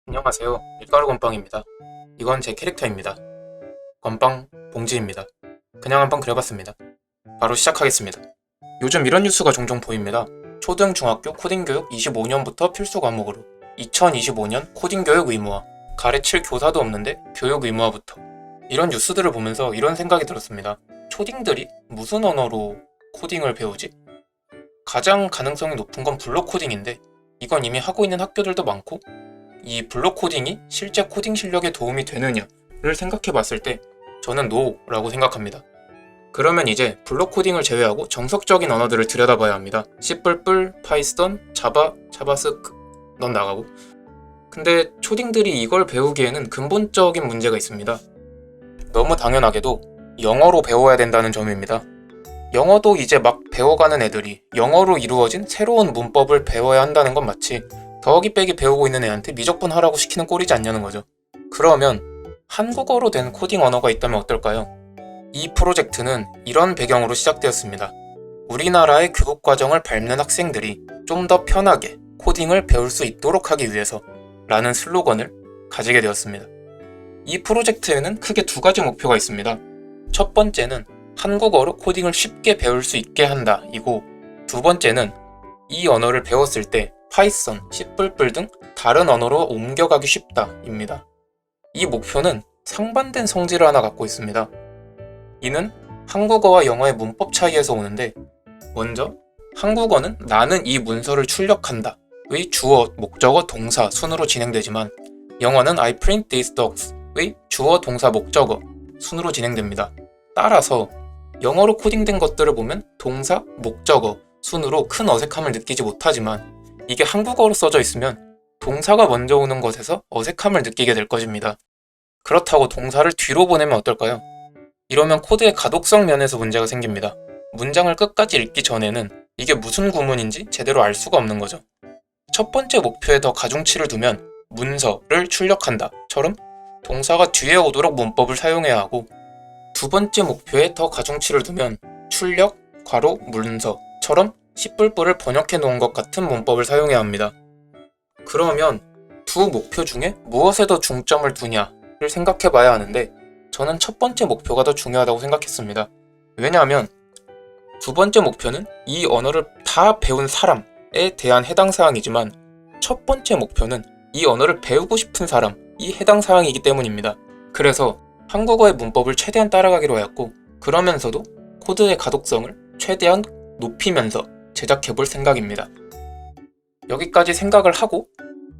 안녕하세요. 밀가루 건빵입니다. 이건 제 캐릭터입니다. 건빵 봉지입니다. 그냥 한번 그려봤습니다. 바로 시작하겠습니다. 요즘 이런 뉴스가 종종 보입니다. 초등, 중학교 코딩 교육 25년부터 필수 과목으로 2025년 코딩 교육 의무화, 가르칠 교사도 없는데 교육 의무화부터. 이런 뉴스들을 보면서 이런 생각이 들었습니다. 초딩들이 무슨 언어로 코딩을 배우지? 가장 가능성이 높은 건 블록 코딩인데 이건 이미 하고 있는 학교들도 많고, 이 블록 코딩이 실제 코딩 실력에 도움이 되느냐를 생각해 봤을 때 저는 노라고 생각합니다. 그러면 이제 블록 코딩을 제외하고 정석적인 언어들을 들여다봐야 합니다. C++, 파이썬, 자바, 자바스크 넌 나가고. 근데 초딩들이 이걸 배우기에는 근본적인 문제가 있습니다. 너무 당연하게도 영어로 배워야 된다는 점입니다. 영어도 이제 막 배워가는 애들이 영어로 이루어진 새로운 문법을 배워야 한다는 건 마치 더하기 빼기 배우고 있는 애한테 미적분 하라고 시키는 꼴이지 않냐는 거죠. 그러면 한국어로 된 코딩 언어가 있다면 어떨까요? 이 프로젝트는 이런 배경으로 시작되었습니다. 우리나라의 교육과정을 밟는 학생들이 좀 더 편하게 코딩을 배울 수 있도록 하기 위해서 라는 슬로건을 가지게 되었습니다. 이 프로젝트에는 크게 두 가지 목표가 있습니다. 첫 번째는 한국어로 코딩을 쉽게 배울 수 있게 한다 이고, 두 번째는 이 언어를 배웠을 때 파이썬, C++ 등 다른 언어로 옮겨가기 쉽다 입니다. 이 목표는 상반된 성질을 하나 갖고 있습니다. 이는 한국어와 영어의 문법 차이에서 오는데, 먼저 한국어는 나는 이 문서를 출력한다 의 주어, 목적어, 동사, 순으로 진행되지만 영어는 I print these dogs 의 주어, 동사, 목적어, 순으로 진행됩니다. 따라서 영어로 코딩된 것들을 보면 동사, 목적어, 순으로 큰 어색함을 느끼지 못하지만 이게 한국어로 써져 있으면 동사가 먼저 오는 것에서 어색함을 느끼게 될 것입니다. 그렇다고 동사를 뒤로 보내면 어떨까요? 이러면 코드의 가독성 면에서 문제가 생깁니다. 문장을 끝까지 읽기 전에는 이게 무슨 구문인지 제대로 알 수가 없는 거죠. 첫 번째 목표에 더 가중치를 두면 문서를 출력한다처럼 동사가 뒤에 오도록 문법을 사용해야 하고, 두 번째 목표에 더 가중치를 두면 출력, 괄호, 문서처럼 C++을 번역해 놓은 것 같은 문법을 사용해야 합니다. 그러면 두 목표 중에 무엇에 더 중점을 두냐를 생각해 봐야 하는데, 저는 첫 번째 목표가 더 중요하다고 생각했습니다. 왜냐하면 두 번째 목표는 이 언어를 다 배운 사람에 대한 해당 사항이지만 첫 번째 목표는 이 언어를 배우고 싶은 사람이 해당 사항이기 때문입니다. 그래서 한국어의 문법을 최대한 따라가기로 하였고, 그러면서도 코드의 가독성을 최대한 높이면서 제작해볼 생각입니다. 여기까지 생각을 하고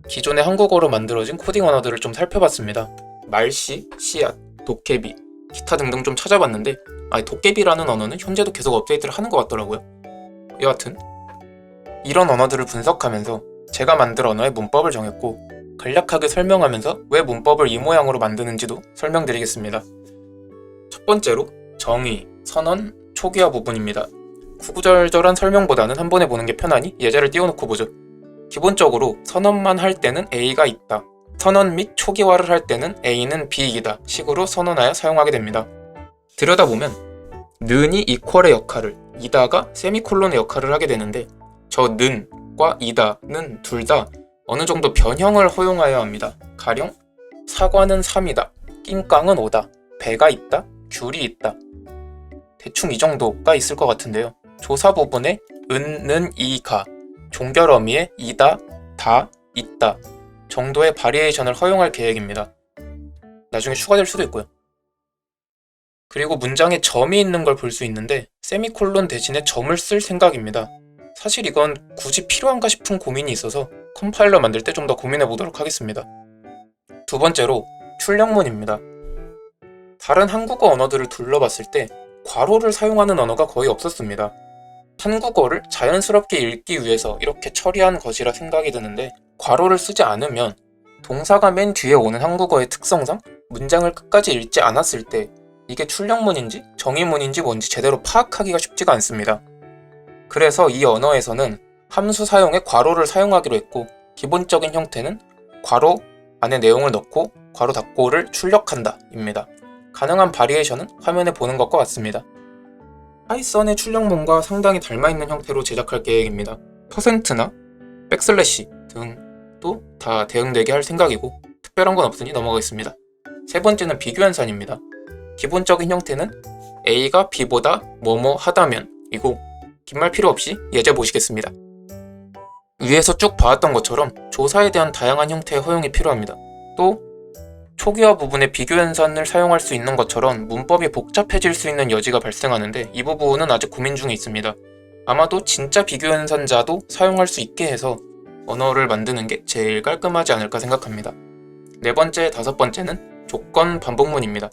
기존의 한국어로 만들어진 코딩 언어들을 좀 살펴봤습니다. 말씨, 씨앗, 도깨비, 기타 등등 좀 찾아봤는데 도깨비라는 언어는 현재도 계속 업데이트를 하는 것 같더라고요. 여하튼 이런 언어들을 분석하면서 제가 만들 언어의 문법을 정했고, 간략하게 설명하면서 왜 문법을 이 모양으로 만드는지도 설명드리겠습니다. 첫 번째로 정의, 선언, 초기화 부분입니다. 구구절절한 설명보다는 한 번에 보는 게 편하니 예제를 띄워놓고 보죠. 기본적으로 선언만 할 때는 A가 있다, 선언 및 초기화를 할 때는 A는 B이다 식으로 선언하여 사용하게 됩니다. 들여다보면 는이 이퀄의 역할을, 이다가 세미콜론의 역할을 하게 되는데, 저 는과 이다는 둘 다 어느 정도 변형을 허용하여야 합니다. 가령 사과는 3이다, 낑깡은 5다, 배가 있다, 귤이 있다. 대충 이 정도가 있을 것 같은데요. 조사 부분에 은, 는, 이, 가, 종결 어미에 이다, 다, 있다 정도의 바리에이션을 허용할 계획입니다. 나중에 추가될 수도 있고요. 그리고 문장에 점이 있는 걸 볼 수 있는데 세미콜론 대신에 점을 쓸 생각입니다. 사실 이건 굳이 필요한가 싶은 고민이 있어서 컴파일러 만들 때 좀 더 고민해 보도록 하겠습니다. 두 번째로 출력문입니다. 다른 한국어 언어들을 둘러봤을 때 괄호를 사용하는 언어가 거의 없었습니다. 한국어를 자연스럽게 읽기 위해서 이렇게 처리한 것이라 생각이 드는데, 괄호를 쓰지 않으면 동사가 맨 뒤에 오는 한국어의 특성상 문장을 끝까지 읽지 않았을 때 이게 출력문인지 정의문인지 뭔지 제대로 파악하기가 쉽지가 않습니다. 그래서 이 언어에서는 함수 사용에 괄호를 사용하기로 했고, 기본적인 형태는 괄호 안에 내용을 넣고 괄호 닫고를 출력한다 입니다. 가능한 바리에이션은 화면에 보는 것과 같습니다. 파이썬의 출력문과 상당히 닮아있는 형태로 제작할 계획입니다. 퍼센트나 백슬래시 등 것도 다 대응되게 할 생각이고 특별한 건 없으니 넘어가겠습니다. 세 번째는 비교연산입니다. 기본적인 형태는 A가 B보다 뭐뭐 하다면 이고 긴 말 필요 없이 예제 보시겠습니다. 위에서 쭉 봐왔던 것처럼 조사에 대한 다양한 형태의 허용이 필요합니다. 또 초기화 부분에 비교연산을 사용할 수 있는 것처럼 문법이 복잡해질 수 있는 여지가 발생하는데 이 부분은 아직 고민 중에 있습니다. 아마도 진짜 비교연산자도 사용할 수 있게 해서 언어를 만드는 게 제일 깔끔하지 않을까 생각합니다. 네 번째, 다섯 번째는 조건 반복문입니다.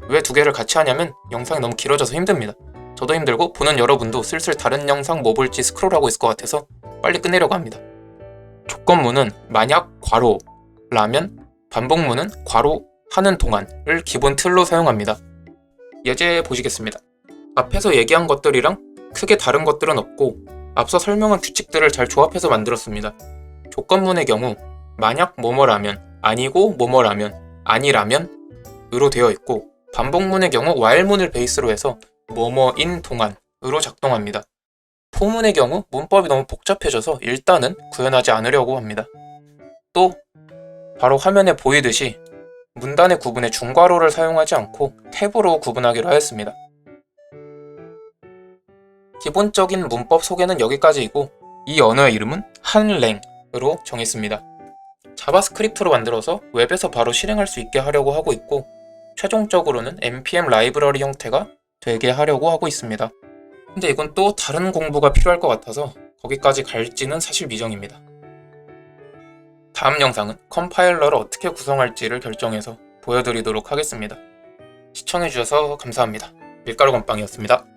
왜 두 개를 같이 하냐면 영상이 너무 길어져서 힘듭니다. 저도 힘들고 보는 여러분도 슬슬 다른 영상 뭐 볼지 스크롤하고 있을 것 같아서 빨리 끝내려고 합니다. 조건문은 만약 괄호라면 반복문은 괄호 하는 동안을 기본 틀로 사용합니다. 예제 보시겠습니다. 앞에서 얘기한 것들이랑 크게 다른 것들은 없고 앞서 설명한 규칙들을 잘 조합해서 만들었습니다. 조건문의 경우 만약 뭐뭐라면 아니고 뭐뭐라면 아니라면 으로 되어 있고 반복문의 경우 while문을 베이스로 해서 뭐뭐인 동안으로 작동합니다. 포문의 경우 문법이 너무 복잡해져서 일단은 구현하지 않으려고 합니다. 또 바로 화면에 보이듯이 문단의 구분에 중괄호를 사용하지 않고 탭으로 구분하기로 하였습니다. 기본적인 문법 소개는 여기까지이고 이 언어의 이름은 한랭으로 정했습니다. 자바스크립트로 만들어서 웹에서 바로 실행할 수 있게 하려고 하고 있고 최종적으로는 npm 라이브러리 형태가 되게 하려고 하고 있습니다. 근데 이건 또 다른 공부가 필요할 것 같아서 거기까지 갈지는 사실 미정입니다. 다음 영상은 컴파일러를 어떻게 구성할지를 결정해서 보여드리도록 하겠습니다. 시청해주셔서 감사합니다. 밀가루 건빵이었습니다.